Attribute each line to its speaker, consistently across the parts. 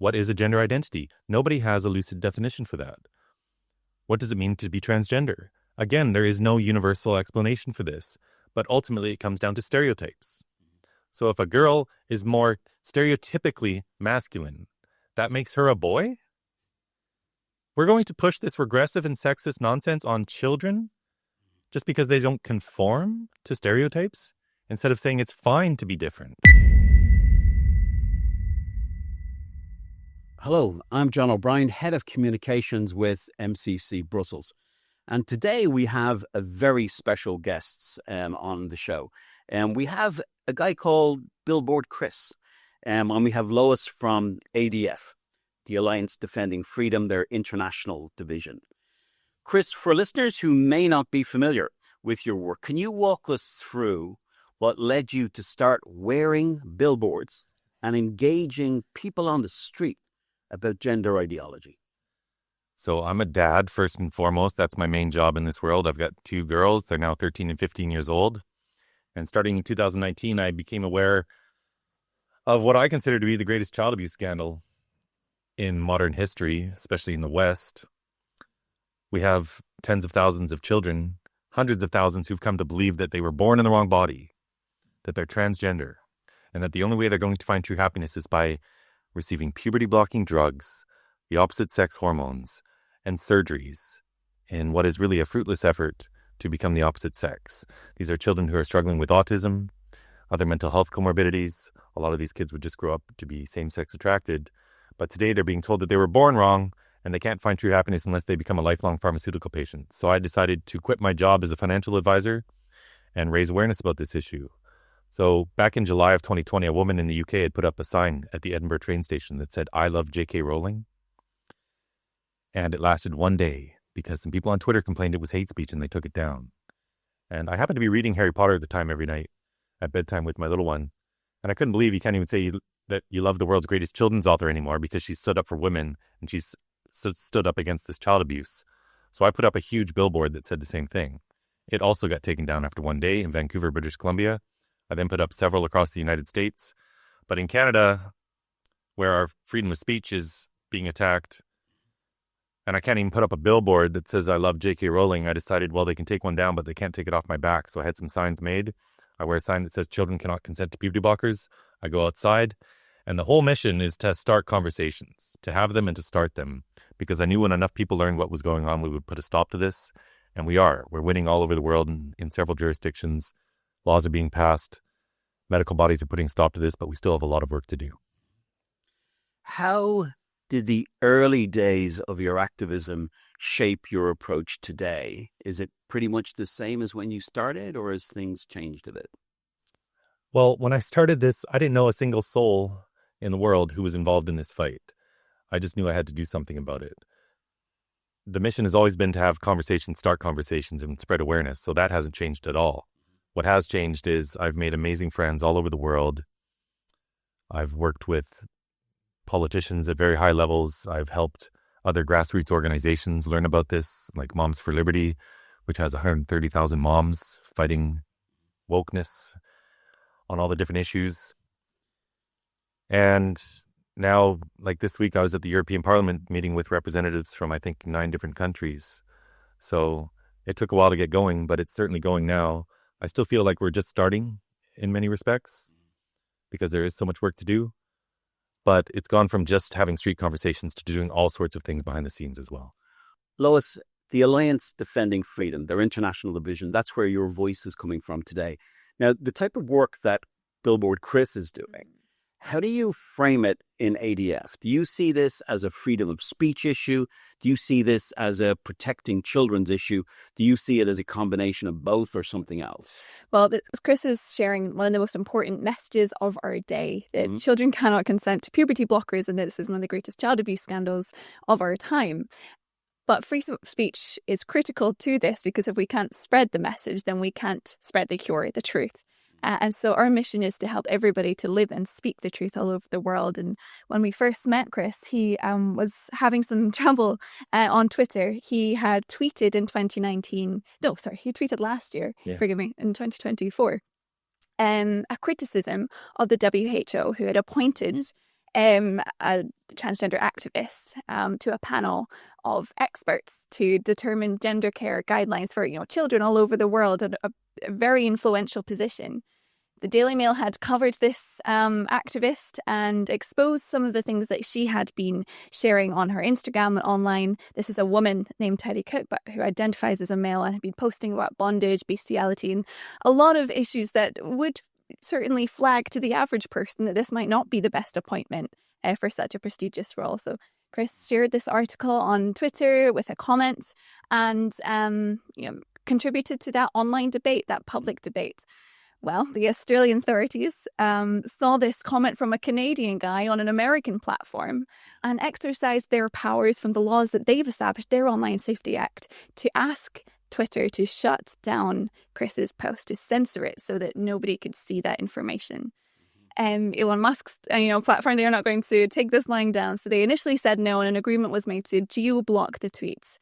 Speaker 1: What is a gender identity? Nobody has a lucid definition for that. What does it mean to be transgender? Again, there is no universal explanation for this, but ultimately it comes down to stereotypes. So if a girl is more stereotypically masculine, that makes her a boy? We're going to push this regressive and sexist nonsense on children just because they don't conform to stereotypes, instead of saying it's fine to be different.
Speaker 2: Hello, I'm John O'Brien, Head of Communications with MCC Brussels. And today we have a very special guest on the show. We have a guy called Billboard Chris, and we have Lois from ADF, the Alliance Defending Freedom, their international division. Chris, for listeners who may not be familiar with your work, can you walk us through what led you to start wearing billboards and engaging people on the street about gender ideology?
Speaker 1: So I'm a dad, first and foremost. That's my main job in this world. I've got 2 girls. They're now 13 and 15 years old. And starting in 2019, I became aware of what I consider to be the greatest child abuse scandal in modern history, especially in the West. We have tens of thousands of children, hundreds of thousands who've come to believe that they were born in the wrong body, that they're transgender, and that the only way they're going to find true happiness is by receiving puberty-blocking drugs, the opposite sex hormones, and surgeries in what is really a fruitless effort to become the opposite sex. These are children who are struggling with autism, other mental health comorbidities. A lot of these kids would just grow up to be same-sex attracted, but today they're being told that they were born wrong and they can't find true happiness unless they become a lifelong pharmaceutical patient. So I decided to quit my job as a financial advisor and raise awareness about this issue. So back in July of 2020, a woman in the UK had put up a sign at the Edinburgh train station that said, "I love J.K. Rowling." And it lasted one day because some people on Twitter complained it was hate speech and they took it down. And I happened to be reading Harry Potter at the time every night at bedtime with my little one. And I couldn't believe you can't even say that you love the world's greatest children's author anymore because she stood up for women and she's stood up against this child abuse. So I put up a huge billboard that said the same thing. It also got taken down after one day in Vancouver, British Columbia. I then put up several across the United States. But in Canada, where our freedom of speech is being attacked, and I can't even put up a billboard that says I love J.K. Rowling, I decided, well, they can take one down, but they can't take it off my back. So I had some signs made. I wear a sign that says children cannot consent to puberty blockers. I go outside. And the whole mission is to start conversations, to have them and to start them. Because I knew when enough people learned what was going on, we would put a stop to this. And we are. We're winning all over the world in several jurisdictions. Laws are being passed. Medical bodies are putting a stop to this, but we still have a lot of work to do.
Speaker 2: How did the early days of your activism shape your approach today? Is it pretty much the same as when you started, or has things changed a bit?
Speaker 1: Well, when I started this, I didn't know a single soul in the world who was involved in this fight. I just knew I had to do something about it. The mission has always been to have conversations, start conversations, and spread awareness, so that hasn't changed at all. What has changed is I've made amazing friends all over the world. I've worked with politicians at very high levels. I've helped other grassroots organizations learn about this, like Moms for Liberty, which has 130,000 moms fighting wokeness on all the different issues. And now, like this week, I was at the European Parliament meeting with representatives from, I think, 9 different countries. So it took a while to get going, but it's certainly going now. I still feel like we're just starting in many respects because there is so much work to do. But it's gone from just having street conversations to doing all sorts of things behind the scenes as well.
Speaker 2: Lois, the Alliance Defending Freedom, their international division, that's where your voice is coming from today. Now, the type of work that Billboard Chris is doing, how do you frame it in ADF? Do you see this as a freedom of speech issue? Do you see this as a protecting children's issue? Do you see it as a combination of both or something else?
Speaker 3: Well, Chris is sharing one of the most important messages of our day, that children cannot consent to puberty blockers, and that this is one of the greatest child abuse scandals of our time. But freedom of speech is critical to this, because if we can't spread the message, then we can't spread the cure, the truth. And so our mission is to help everybody to live and speak the truth all over the world. And when we first met Chris, he was having some trouble on Twitter. He had tweeted in 2019. No, sorry, he tweeted last year, forgive me, in 2024. A criticism of the WHO, who had appointed a transgender activist, to a panel of experts to determine gender care guidelines for children all over the world, and a very influential position. The Daily Mail had covered this activist and exposed some of the things that she had been sharing on her Instagram and online. This is a woman named Teddy Cook, but who identifies as a male, and had been posting about bondage, bestiality, and a lot of issues that would certainly flag to the average person that this might not be the best appointment for such a prestigious role. So Chris shared this article on Twitter with a comment, and contributed to that online debate, that public debate. Well, the Australian authorities saw this comment from a Canadian guy on an American platform and exercised their powers from the laws that they've established, their Online Safety Act, to ask Twitter to shut down Chris's post, to censor it so that nobody could see that information. Elon Musk's platform, they're not going to take this lying down. So they initially said no, and an agreement was made to geo-block the tweets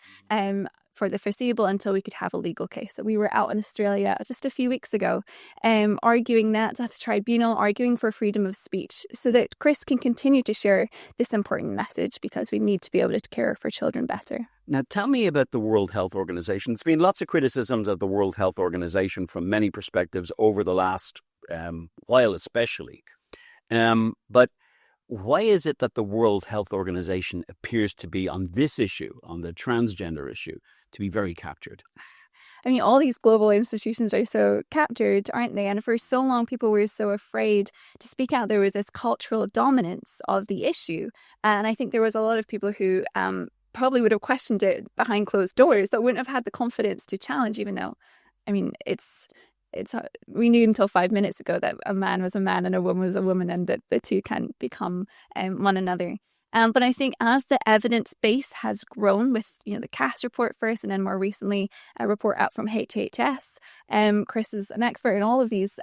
Speaker 3: for the foreseeable until we could have a legal case. So we were out in Australia just a few weeks ago arguing that at a tribunal, arguing for freedom of speech so that Chris can continue to share this important message, because we need to be able to care for children better.
Speaker 2: Now, tell me about the World Health Organization. There's been lots of criticisms of the World Health Organization from many perspectives over the last while especially. But why is it that the World Health Organization appears to be on this issue, on the transgender issue, to be very captured?
Speaker 3: I mean, all these global institutions are so captured, aren't they? And for so long, people were so afraid to speak out. There was this cultural dominance of the issue. And I think there was a lot of people who probably would have questioned it behind closed doors, but wouldn't have had the confidence to challenge, even though, I mean, we knew until 5 minutes ago that a man was a man and a woman was a woman, and that the two can become one another. But I think as the evidence base has grown with, the CAS report first, and then more recently a report out from HHS, Chris is an expert in all of these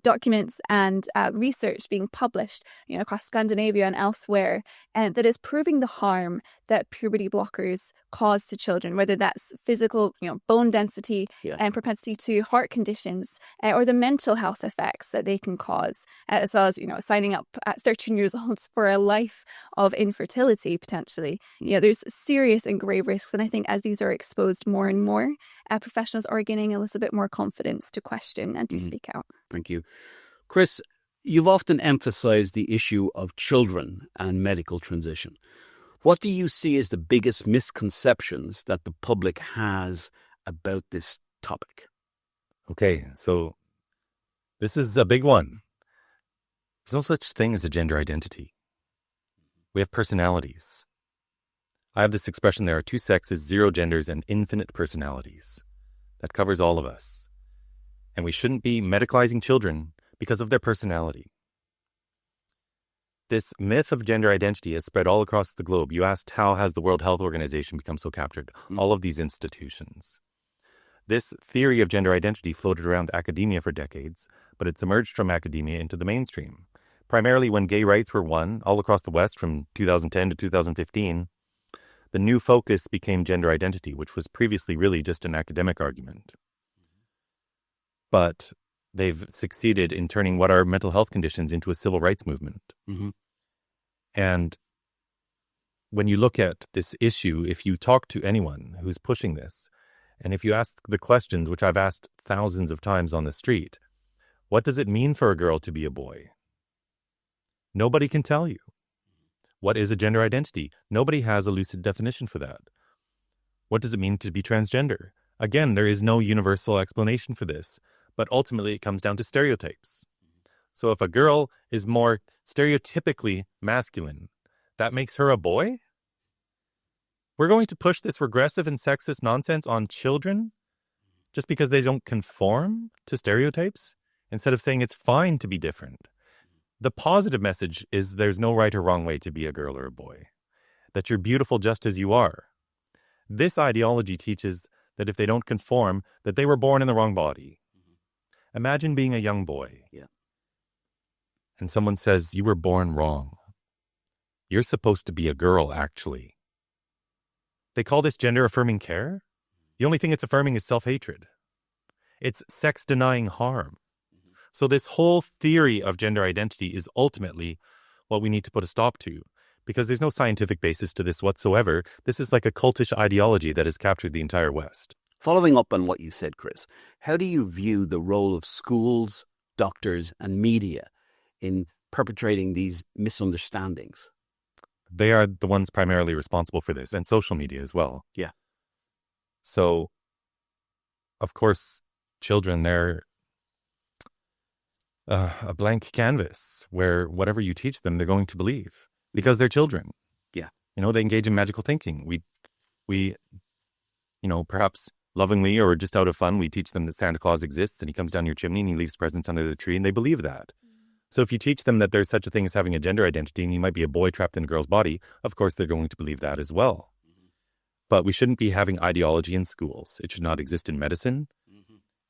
Speaker 3: documents and research being published, across Scandinavia and elsewhere, that is proving the harm that puberty blockers cause to children, whether that's physical, bone density and propensity to heart conditions, or the mental health effects that they can cause, as well as, signing up at 13 years old for a life of infertility, potentially. There's serious and grave risks. And I think as these are exposed more and more, professionals are gaining a little bit more confidence to question and to speak out.
Speaker 2: Thank you. Chris, you've often emphasized the issue of children and medical transition. What do you see as the biggest misconceptions that the public has about this topic?
Speaker 1: Okay, so this is a big one. There's no such thing as a gender identity. We have personalities. I have this expression, there are two sexes, zero genders, and infinite personalities. That covers all of us. And we shouldn't be medicalizing children because of their personality. This myth of gender identity has spread all across the globe. You asked, how has the World Health Organization become so captured? All of these institutions. This theory of gender identity floated around academia for decades, but it's emerged from academia into the mainstream. Primarily when gay rights were won all across the West from 2010 to 2015, the new focus became gender identity, which was previously really just an academic argument. But they've succeeded in turning what are mental health conditions into a civil rights movement. Mm-hmm. And when you look at this issue, if you talk to anyone who's pushing this, and if you ask the questions, which I've asked thousands of times on the street, what does it mean for a girl to be a boy? Nobody can tell you. What is a gender identity? Nobody has a lucid definition for that. What does it mean to be transgender? Again, there is no universal explanation for this, but ultimately it comes down to stereotypes. So if a girl is more stereotypically masculine, that makes her a boy? We're going to push this regressive and sexist nonsense on children just because they don't conform to stereotypes, instead of saying it's fine to be different. The positive message is there's no right or wrong way to be a girl or a boy, that you're beautiful just as you are. This ideology teaches that if they don't conform, that they were born in the wrong body. Imagine being a young boy. And someone says, you were born wrong. You're supposed to be a girl, actually. They call this gender-affirming care. The only thing it's affirming is self-hatred. It's sex-denying harm. So this whole theory of gender identity is ultimately what we need to put a stop to. Because there's no scientific basis to this whatsoever. This is like a cultish ideology that has captured the entire West.
Speaker 2: Following up on what you said, Chris, how do you view the role of schools, doctors, and media in perpetrating these misunderstandings?
Speaker 1: They are the ones primarily responsible for this, and social media as well.
Speaker 2: Yeah.
Speaker 1: So, of course, children, they're a blank canvas where whatever you teach them, they're going to believe because they're children.
Speaker 2: Yeah.
Speaker 1: You know, they engage in magical thinking. We, perhaps lovingly or just out of fun, we teach them that Santa Claus exists and he comes down your chimney and he leaves presents under the tree, and they believe that. So if you teach them that there's such a thing as having a gender identity and you might be a boy trapped in a girl's body, of course they're going to believe that as well. But we shouldn't be having ideology in schools. It should not exist in medicine.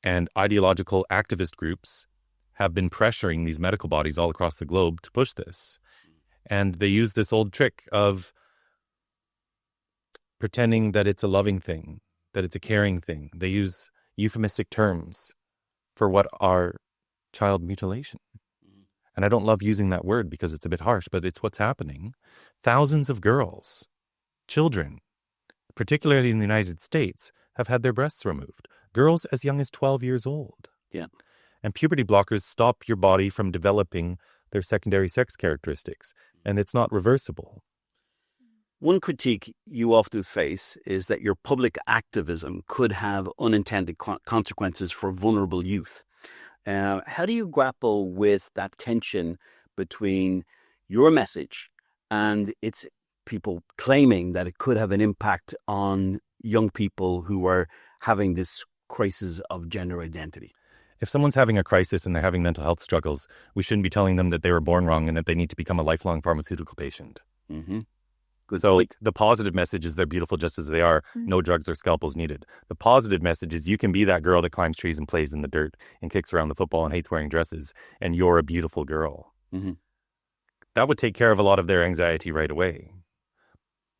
Speaker 1: And ideological activist groups have been pressuring these medical bodies all across the globe to push this. And they use this old trick of pretending that it's a loving thing, that it's a caring thing. They use euphemistic terms for what are child mutilation. And I don't love using that word because it's a bit harsh, but it's what's happening. Thousands of girls, children, particularly in the United States, have had their breasts removed. Girls as young as 12 years old.
Speaker 2: Yeah.
Speaker 1: And puberty blockers stop your body from developing their secondary sex characteristics, and it's not reversible.
Speaker 2: One critique you often face is that your public activism could have unintended consequences for vulnerable youth. How do you grapple with that tension between your message and its people claiming that it could have an impact on young people who are having this crisis of gender identity?
Speaker 1: If someone's having a crisis and they're having mental health struggles, we shouldn't be telling them that they were born wrong and that they need to become a lifelong pharmaceutical patient.
Speaker 2: Mm-hmm.
Speaker 1: So the positive message is they're beautiful just as they are. No drugs or scalpels needed. The positive message is you can be that girl that climbs trees and plays in the dirt and kicks around the football and hates wearing dresses, and you're a beautiful girl.
Speaker 2: Mm-hmm.
Speaker 1: That would take care of a lot of their anxiety right away.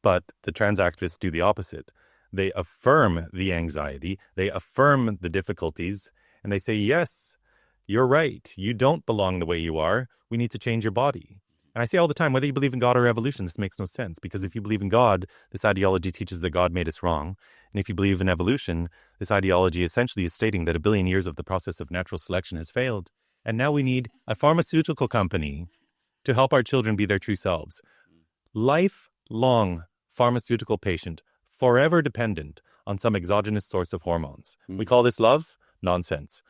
Speaker 1: But the trans activists do the opposite. They affirm the anxiety, they affirm the difficulties, and they say, yes, you're right. You don't belong the way you are. We need to change your body. And I say all the time, whether you believe in God or evolution, this makes no sense. Because if you believe in God, this ideology teaches that God made us wrong. And if you believe in evolution, this ideology essentially is stating that 1 billion years of the process of natural selection has failed. And now we need a pharmaceutical company to help our children be their true selves. Lifelong pharmaceutical patient, forever dependent on some exogenous source of hormones. We call this love? Nonsense.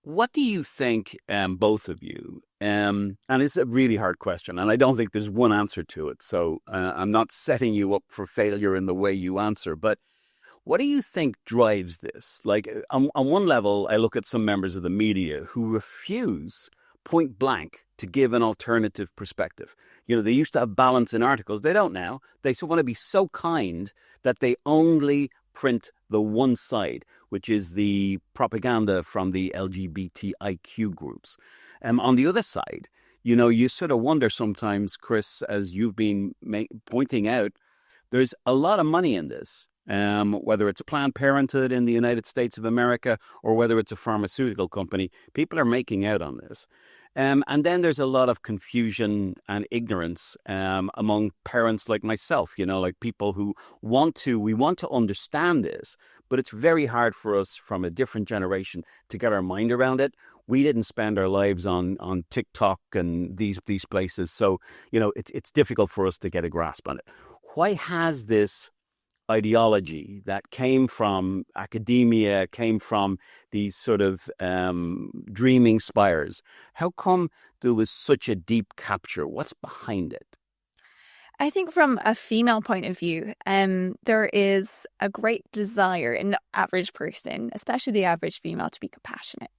Speaker 2: What do you think, both of you, and it's a really hard question, and I don't think there's one answer to it, so I'm not setting you up for failure in the way you answer, but what do you think drives this? Like, on one level, I look at some members of the media who refuse point blank to give an alternative perspective. They used to have balance in articles. They don't now. They want to be so kind that they only print the one side, which is the propaganda from the LGBTIQ groups. On the other side, you sort of wonder sometimes, Chris, as you've been pointing out, there's a lot of money in this, whether it's a Planned Parenthood in the United States of America or whether it's a pharmaceutical company. People are making out on this. And then there's a lot of confusion and ignorance among parents like myself, like people who we want to understand this, but it's very hard for us from a different generation to get our mind around it. We didn't spend our lives on TikTok and these places. So, it's difficult for us to get a grasp on it. Why has this ideology that came from academia, came from these sort of dreaming spires, how come there was such a deep capture? What's behind it?
Speaker 3: I think from a female point of view, there is a great desire in the average person, especially the average female, to be compassionate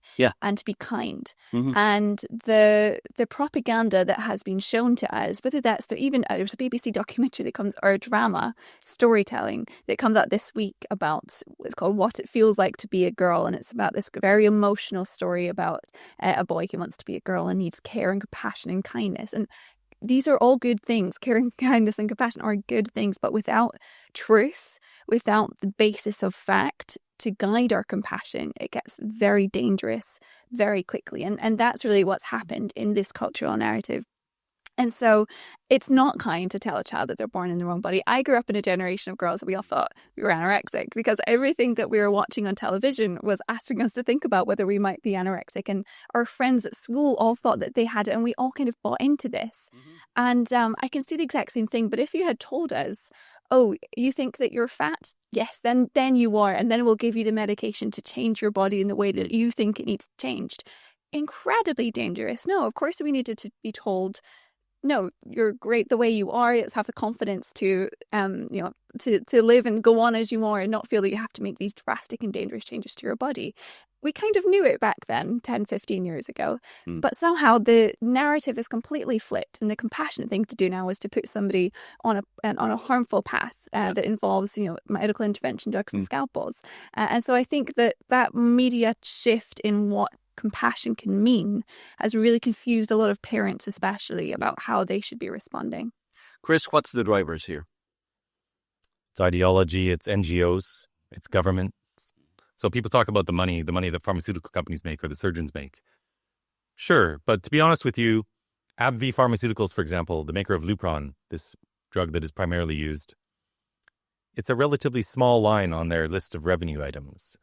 Speaker 3: and to be kind. Mm-hmm. And the propaganda that has been shown to us, whether that's there's a BBC documentary that comes, or a drama, storytelling, that comes out this week about, it's called What It Feels Like to Be a Girl. And it's about this very emotional story about a boy who wants to be a girl and needs care and compassion and kindness. And these are all good things. Caring, kindness, and compassion are good things, but without truth, without the basis of fact to guide our compassion, it gets very dangerous very quickly. And that's really what's happened in this cultural narrative And so it's not kind to tell a child that they're born in the wrong body. I grew up in a generation of girls that we all thought we were anorexic because everything that we were watching on television was asking us to think about whether we might be anorexic. And our friends at school all thought that they had it, and we all kind of bought into this. And I can see the exact same thing. But if you had told us, oh, you think that you're fat? Yes, then you are. And then we'll give you the medication to change your body in the way that you think it needs changed. Incredibly dangerous. No, of course we needed to be told, no, you're great the way you are. Let's have the confidence to, to live and go on as you are and not feel that you have to make these drastic and dangerous changes to your body. We kind of knew it back then, 10, 15 years ago, but somehow the narrative is completely flipped. And the compassionate thing to do now is to put somebody on a harmful path that involves, medical intervention, drugs and scalpels. And so I think that media shift in what compassion can mean has really confused a lot of parents, especially about how they should be responding.
Speaker 2: Chris, what's the drivers here?
Speaker 1: It's ideology, it's NGOs, it's government. So people talk about the money that pharmaceutical companies make or the surgeons make. Sure, but to be honest with you, AbbVie Pharmaceuticals, for example, the maker of Lupron, this drug that is primarily used, it's a relatively small line on their list of revenue items.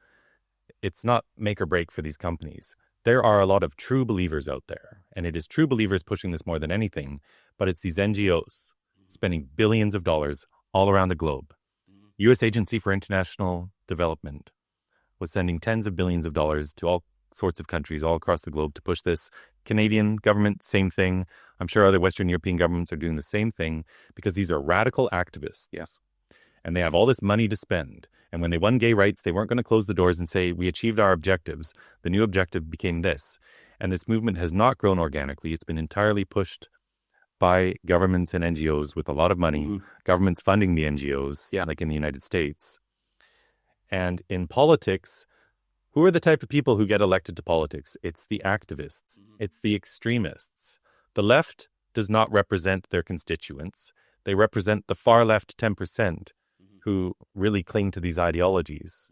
Speaker 1: It's not make or break for these companies. There are a lot of true believers out there, and it is true believers pushing this more than anything, but it's these NGOs spending billions of dollars all around the globe. U.S. Agency for International Development was sending tens of billions of dollars to all sorts of countries all across the globe to push this. Canadian government, same thing. I'm sure other Western European governments are doing the same thing because these are radical activists.
Speaker 2: Yes.
Speaker 1: And they have all this money to spend. And when they won gay rights, they weren't going to close the doors and say, we achieved our objectives. The new objective became this. And this movement has not grown organically. It's been entirely pushed by governments and NGOs with a lot of money, governments funding the NGOs, like in the United States. And in politics, who are the type of people who get elected to politics? It's the activists. It's the extremists. The left does not represent their constituents. They represent the far left 10% who really cling to these ideologies.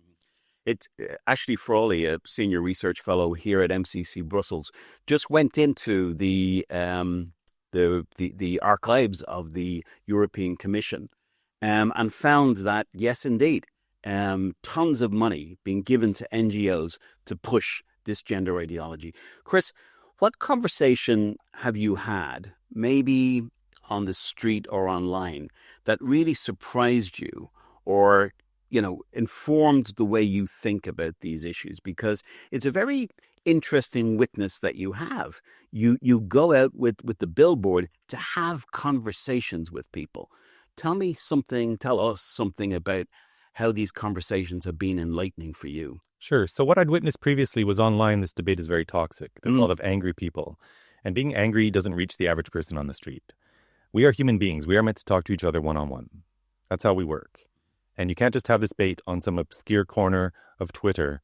Speaker 2: Ashley Frawley, a senior research fellow here at MCC Brussels, just went into the archives of the European Commission and found that, yes, indeed, tons of money being given to NGOs to push this gender ideology. Chris, what conversation have you had, maybe on the street or online, that really surprised you or, informed the way you think about these issues? Because it's a very interesting witness that you have. You go out with the Billboard to have conversations with people. Tell us something about how these conversations have been enlightening for you.
Speaker 1: Sure. So what I'd witnessed previously was online, this debate is very toxic. There's a lot of angry people. And being angry doesn't reach the average person on the street. We are human beings. We are meant to talk to each other one-on-one. That's how we work. And you can't just have this debate on some obscure corner of Twitter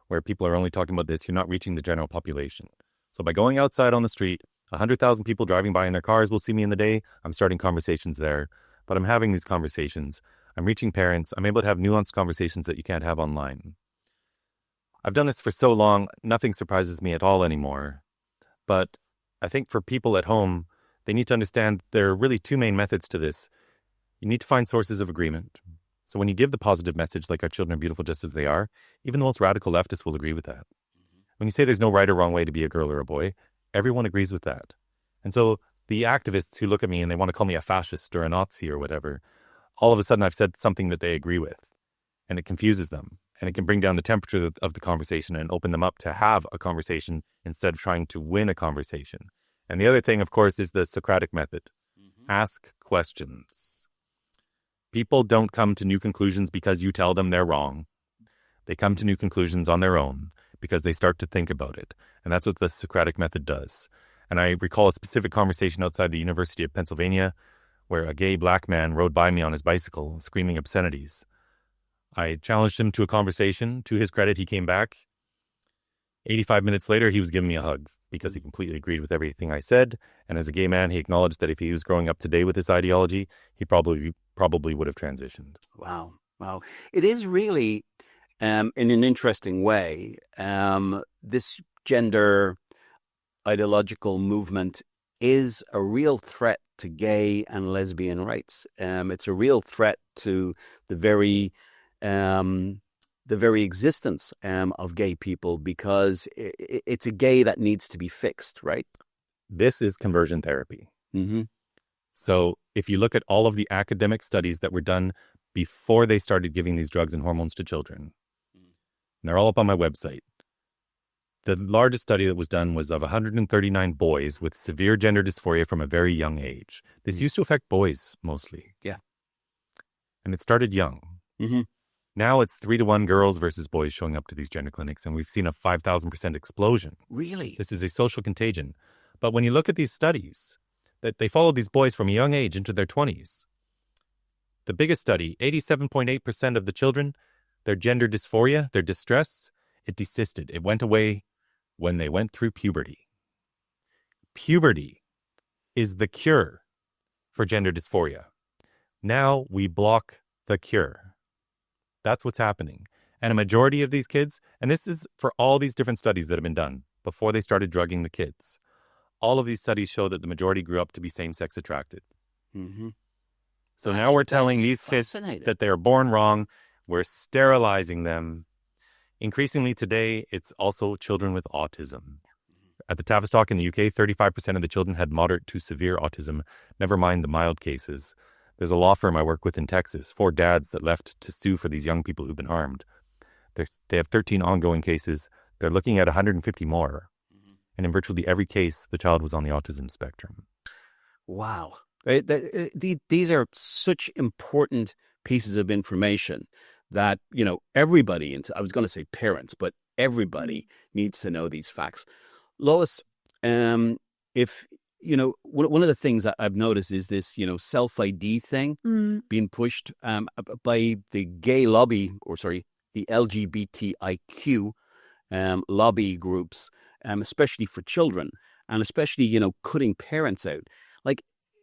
Speaker 1: where people are only talking about this. You're not reaching the general population. So by going outside on the street, 100,000 people driving by in their cars will see me in the day. I'm starting conversations there. But I'm having these conversations. I'm reaching parents. I'm able to have nuanced conversations that you can't have online. I've done this for so long, nothing surprises me at all anymore. But I think for people at home, they need to understand there are really two main methods to this. You need to find sources of agreement. So when you give the positive message, like our children are beautiful just as they are, even the most radical leftists will agree with that. When you say there's no right or wrong way to be a girl or a boy, everyone agrees with that. And so the activists who look at me and they want to call me a fascist or a Nazi or whatever, all of a sudden I've said something that they agree with, and it confuses them. And it can bring down the temperature of the conversation and open them up to have a conversation instead of trying to win a conversation. And the other thing, of course, is the Socratic method. Ask questions. People don't come to new conclusions because you tell them they're wrong. They come to new conclusions on their own because they start to think about it. And that's what the Socratic method does. And I recall a specific conversation outside the University of Pennsylvania where a gay black man rode by me on his bicycle screaming obscenities. I challenged him to a conversation. To his credit, he came back. 85 minutes later, he was giving me a hug because he completely agreed with everything I said. And as a gay man, he acknowledged that if he was growing up today with this ideology, he probably would have transitioned.
Speaker 2: Wow. It is really, in an interesting way, this gender ideological movement is a real threat to gay and lesbian rights. It's a real threat to the very existence of gay people, because it's a gay that needs to be fixed, right?
Speaker 1: This is conversion therapy.
Speaker 2: Mm-hmm.
Speaker 1: So if you look at all of the academic studies that were done before they started giving these drugs and hormones to children, and they're all up on my website. The largest study that was done was of 139 boys with severe gender dysphoria from a very young age. This used to affect boys mostly.
Speaker 2: Yeah.
Speaker 1: And it started young.
Speaker 2: Mm-hmm.
Speaker 1: Now it's 3-to-1 girls versus boys showing up to these gender clinics, and we've seen a 5,000% explosion.
Speaker 2: Really?
Speaker 1: This is a social contagion. But when you look at these studies, that they followed these boys from a young age into their 20s. The biggest study, 87.8% of the children, their gender dysphoria, their distress, it desisted. It went away when they went through puberty. Puberty is the cure for gender dysphoria. Now we block the cure. That's what's happening. And a majority of these kids, and this is for all these different studies that have been done before they started drugging the kids, all of these studies show that the majority grew up to be same-sex attracted.
Speaker 2: Mm-hmm.
Speaker 1: So now we're telling these kids that they are born wrong. We're sterilizing them. Increasingly today, it's also children with autism. At the Tavistock in the UK, 35% of the children had moderate to severe autism, never mind the mild cases. There's a law firm I work with in Texas, 4 dads that left to sue for these young people who've been harmed. They have 13 ongoing cases. They're looking at 150 more. And in virtually every case, the child was on the autism spectrum.
Speaker 2: Wow. These are such important pieces of information that, everybody, I was going to say parents, but everybody needs to know these facts. Lois, if, one of the things that I've noticed is this, self-ID thing being pushed by the gay lobby, the LGBTIQ lobby groups, especially for children, and especially, cutting parents out. Like,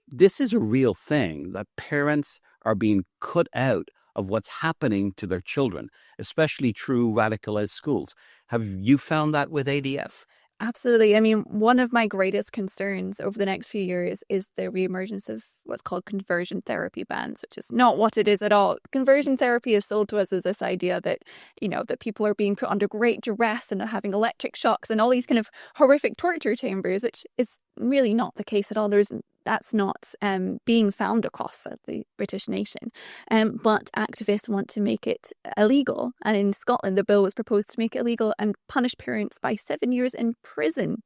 Speaker 2: this is a real thing, that parents are being cut out of what's happening to their children, especially through radicalized schools. Have you found that with ADF?
Speaker 3: Absolutely. I mean, one of my greatest concerns over the next few years is the reemergence of what's called conversion therapy bans, which is not what it is at all. Conversion therapy is sold to us as this idea that, that people are being put under great duress and having electric shocks and all these kind of horrific torture chambers, which is really not the case at all. That's not being found across the British nation. But activists want to make it illegal. And in Scotland, the bill was proposed to make it illegal and punish parents by 7 years in prison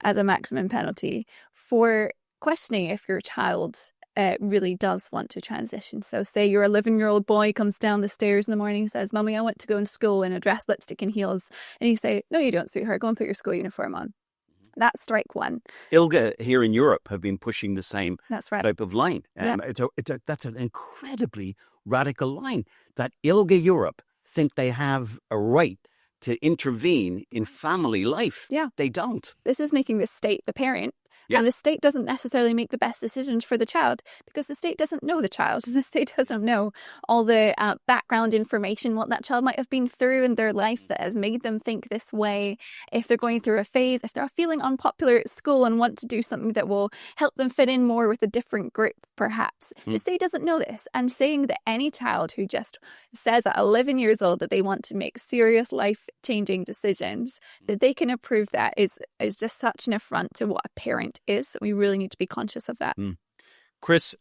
Speaker 3: as a maximum penalty for questioning if your child really does want to transition. So say your 11-year-old boy comes down the stairs in the morning and says, "Mummy, I want to go into school in a dress, lipstick and heels." And you say, "No, you don't, sweetheart. Go and put your school uniform on." That's strike one.
Speaker 2: ILGA here in Europe have been pushing the same type of line.
Speaker 3: Yeah.
Speaker 2: That's an incredibly radical line, that ILGA Europe think they have a right to intervene in family life.
Speaker 3: Yeah.
Speaker 2: They don't.
Speaker 3: This is making the state the parent.
Speaker 2: Yeah.
Speaker 3: And the state doesn't necessarily make the best decisions for the child because the state doesn't know the child. The state doesn't know all the background information, what that child might have been through in their life that has made them think this way. If they're going through a phase, if they're feeling unpopular at school and want to do something that will help them fit in more with a different group, perhaps. The state doesn't know this. And saying that any child who just says at 11 years old that they want to make serious life-changing decisions, that they can approve that is just such an affront to what a parent is. We really need to be conscious of that.
Speaker 2: Chris,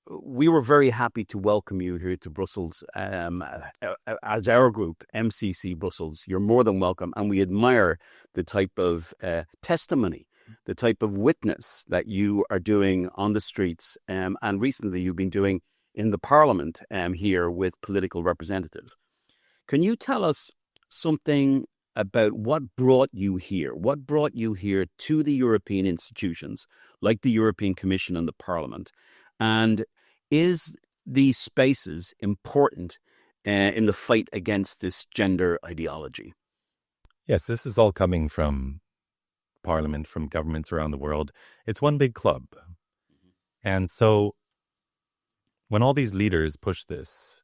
Speaker 2: we were very happy to welcome you here to Brussels as our group, MCC Brussels. You're more than welcome, and we admire the type of testimony, the type of witness that you are doing on the streets, and recently you've been doing in the Parliament here with political representatives. Can you tell us something about what brought you here? What brought you here to the European institutions like the European Commission and the Parliament? And is these spaces important in the fight against this gender ideology?
Speaker 1: Yes, this is all coming from Parliament, from governments around the world. It's one big club. And so when all these leaders push this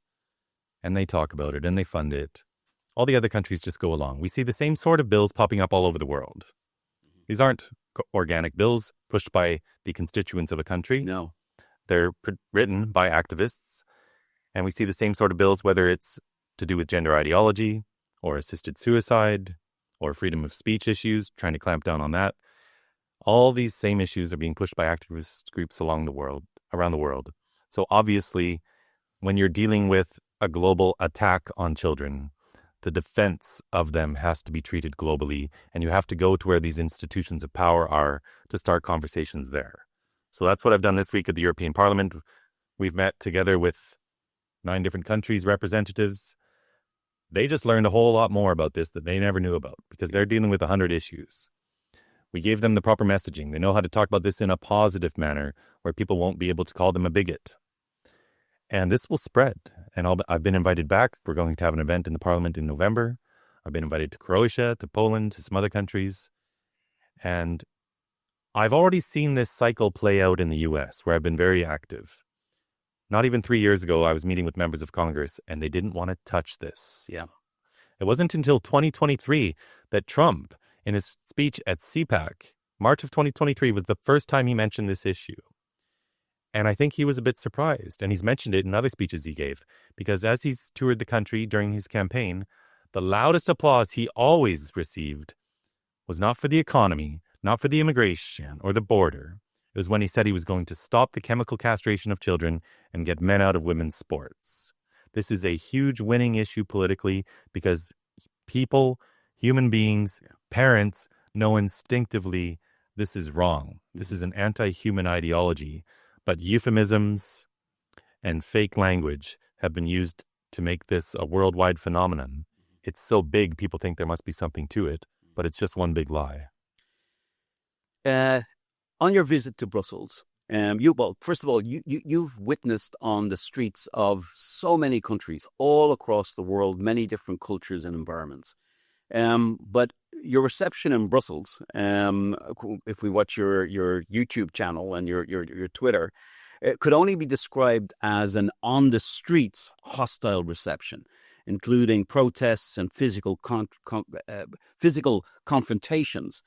Speaker 1: and they talk about it and they fund it, all the other countries just go along. We see the same sort of bills popping up all over the world. These aren't organic bills pushed by the constituents of a country.
Speaker 2: No.
Speaker 1: They're written by activists. And we see the same sort of bills, whether it's to do with gender ideology or assisted suicide or freedom of speech issues, trying to clamp down on that. All these same issues are being pushed by activist groups around the world. So obviously, when you're dealing with a global attack on children, the defense of them has to be treated globally, and you have to go to where these institutions of power are to start conversations there. So that's what I've done this week at the European Parliament. We've met together with 9 different countries' representatives. They just learned a whole lot more about this that they never knew about because they're dealing with 100 issues. We gave them the proper messaging. They know how to talk about this in a positive manner where people won't be able to call them a bigot. And this will spread. And I've been invited back. We're going to have an event in the Parliament in November. I've been invited to Croatia, to Poland, to some other countries. And I've already seen this cycle play out in the US, where I've been very active. Not even 3 years ago, I was meeting with members of Congress, and they didn't want to touch this.
Speaker 2: Yeah.
Speaker 1: It wasn't until 2023 that Trump, in his speech at CPAC, March of 2023, was the first time he mentioned this issue. And I think he was a bit surprised, and he's mentioned it in other speeches he gave, because as he's toured the country during his campaign, the loudest applause he always received was not for the economy, not for the immigration or the border. It was when he said he was going to stop the chemical castration of children and get men out of women's sports. This is a huge winning issue politically because people, human beings, parents know instinctively this is wrong. This is an anti-human ideology. But euphemisms and fake language have been used to make this a worldwide phenomenon. It's so big, people think there must be something to it, but it's just one big lie.
Speaker 2: On your visit to Brussels, first of all, you've witnessed on the streets of so many countries all across the world, many different cultures and environments. But your reception in Brussels, if we watch your YouTube channel and your Twitter, it could only be described as an on the streets hostile reception, including protests and physical confrontations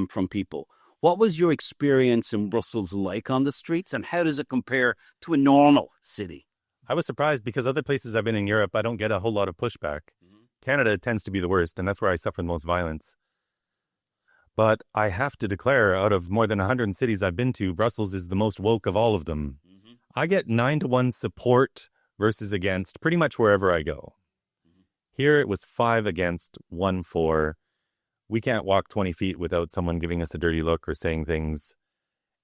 Speaker 2: from people. What was your experience in Brussels like on the streets, and how does it compare to a normal city?
Speaker 1: I was surprised because other places I've been in Europe, I don't get a whole lot of pushback. Canada tends to be the worst, and that's where I suffer the most violence. But I have to declare, out of more than 100 cities I've been to, Brussels is the most woke of all of them. I get 9-to-1 support versus against pretty much wherever I go. Here it was 5 against, 1 for. We can't walk 20 feet without someone giving us a dirty look or saying things.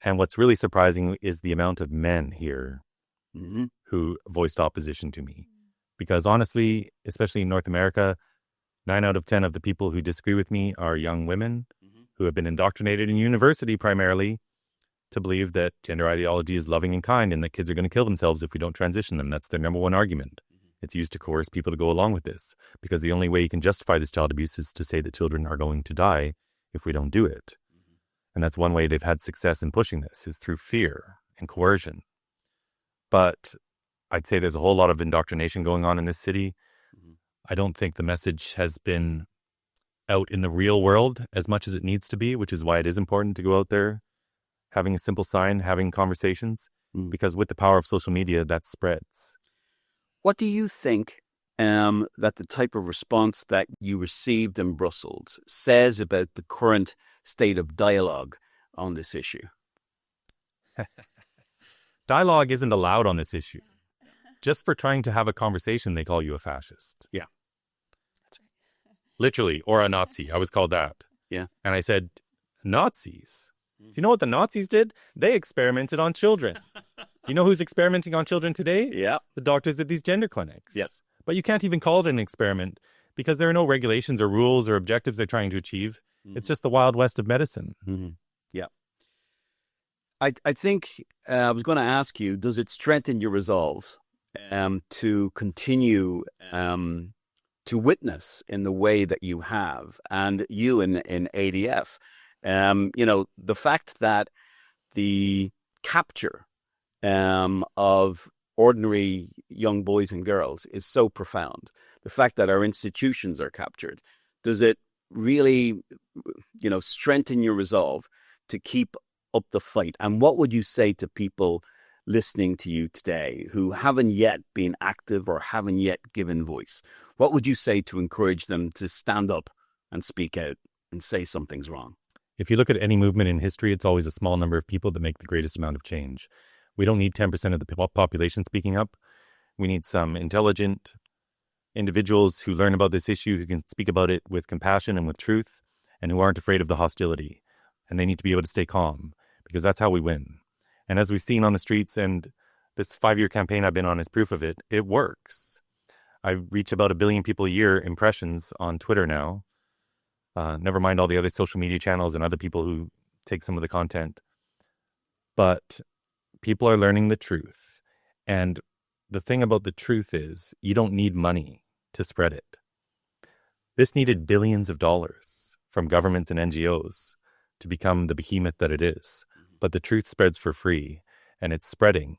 Speaker 1: And what's really surprising is the amount of men here who voiced opposition to me. Because honestly, especially in North America, 9 out of 10 of the people who disagree with me are young women who have been indoctrinated in university primarily to believe that gender ideology is loving and kind and that kids are going to kill themselves if we don't transition them. That's their number one argument. It's used to coerce people to go along with this because the only way you can justify this child abuse is to say that children are going to die if we don't do it. And that's one way they've had success in pushing this is through fear and coercion. But I'd say there's a whole lot of indoctrination going on in this city. I don't think the message has been out in the real world as much as it needs to be, which is why it is important to go out there, having a simple sign, having conversations, because with the power of social media, that spreads.
Speaker 2: What do you think that the type of response that you received in Brussels says about the current state of dialogue on this issue?
Speaker 1: Dialogue isn't allowed on this issue. Just for trying to have a conversation, they call you a fascist.
Speaker 2: Yeah.
Speaker 1: Literally, or a Nazi. I was called that.
Speaker 2: Yeah.
Speaker 1: And I said, Nazis? Do you know what the Nazis did? They experimented on children. Do you know who's experimenting on children today?
Speaker 2: Yeah.
Speaker 1: The doctors at these gender clinics.
Speaker 2: Yep.
Speaker 1: But you can't even call it an experiment because there are no regulations or rules or objectives they're trying to achieve. It's just the Wild West of medicine.
Speaker 2: Yeah. I think I was going to ask you, does it strengthen your resolve to continue to witness in the way that you have, and you in ADF? The fact that the capture of ordinary young boys and girls is so profound, the fact that our institutions are captured, does it really, strengthen your resolve to keep up the fight? And what would you say to people listening to you today who haven't yet been active or haven't yet given voice? What would you say to encourage them to stand up and speak out and say something's wrong?
Speaker 1: If you look at any movement in history, it's always a small number of people that make the greatest amount of change. We don't need 10% of the population speaking up. We need some intelligent individuals who learn about this issue, who can speak about it with compassion and with truth, and who aren't afraid of the hostility. And they need to be able to stay calm, because that's how we win. And as we've seen on the streets, and this 5-year campaign I've been on is proof of it, it works. I reach about 1 billion people a year impressions on Twitter now. Never mind all the other social media channels and other people who take some of the content. But people are learning the truth. And the thing about the truth is you don't need money to spread it. This needed billions of dollars from governments and NGOs to become the behemoth that it is. But the truth spreads for free, and it's spreading.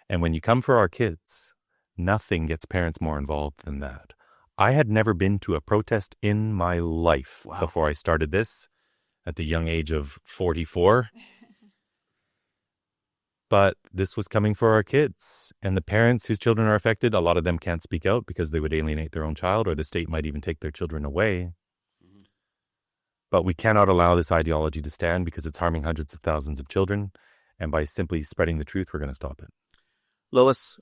Speaker 1: And when you come for our kids, nothing gets parents more involved than that. I had never been to a protest in my life before I started this at the young age of 44. But this was coming for our kids. And the parents whose children are affected, a lot of them can't speak out because they would alienate their own child, or the state might even take their children away. But we cannot allow this ideology to stand because it's harming hundreds of thousands of children. And by simply spreading the truth, we're going to stop it.
Speaker 2: Lois,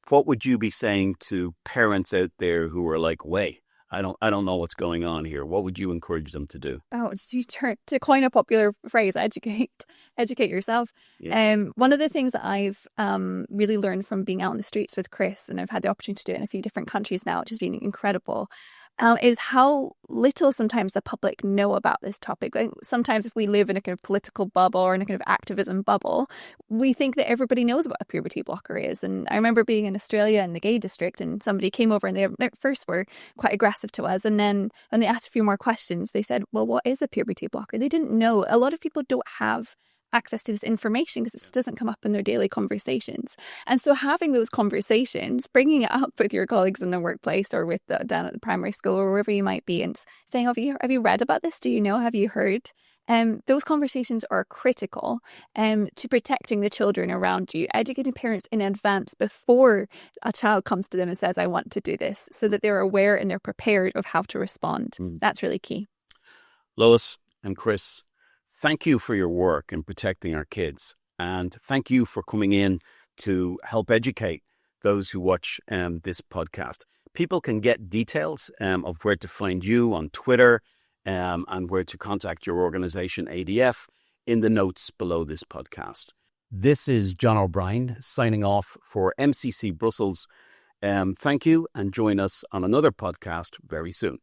Speaker 2: what would you be saying to parents out there who are like, wait, I don't know what's going on here? What would you encourage them to do?
Speaker 3: Oh, to coin a popular phrase, educate yourself. Yeah. One of the things that I've really learned from being out on the streets with Chris, and I've had the opportunity to do it in a few different countries now, which has been incredible, is how little sometimes the public know about this topic. Sometimes if we live in a kind of political bubble or in a kind of activism bubble, we think that everybody knows what a puberty blocker is. And I remember being in Australia in the gay district, and somebody came over and they at first were quite aggressive to us. And then when they asked a few more questions, they said, well, what is a puberty blocker? They didn't know. A lot of people don't have access to this information because it just doesn't come up in their daily conversations. And so having those conversations, bringing it up with your colleagues in the workplace or with down at the primary school or wherever you might be, and saying, have you read about this? Do you know? Have you heard? Those conversations are critical to protecting the children around you, educating parents in advance before a child comes to them and says, I want to do this, so that they're aware and they're prepared of how to respond. That's really key.
Speaker 2: Lois and Chris, thank you for your work in protecting our kids. And thank you for coming in to help educate those who watch this podcast. People can get details of where to find you on Twitter and where to contact your organization, ADF, in the notes below this podcast. This is John O'Brien signing off for MCC Brussels. Thank you, and join us on another podcast very soon.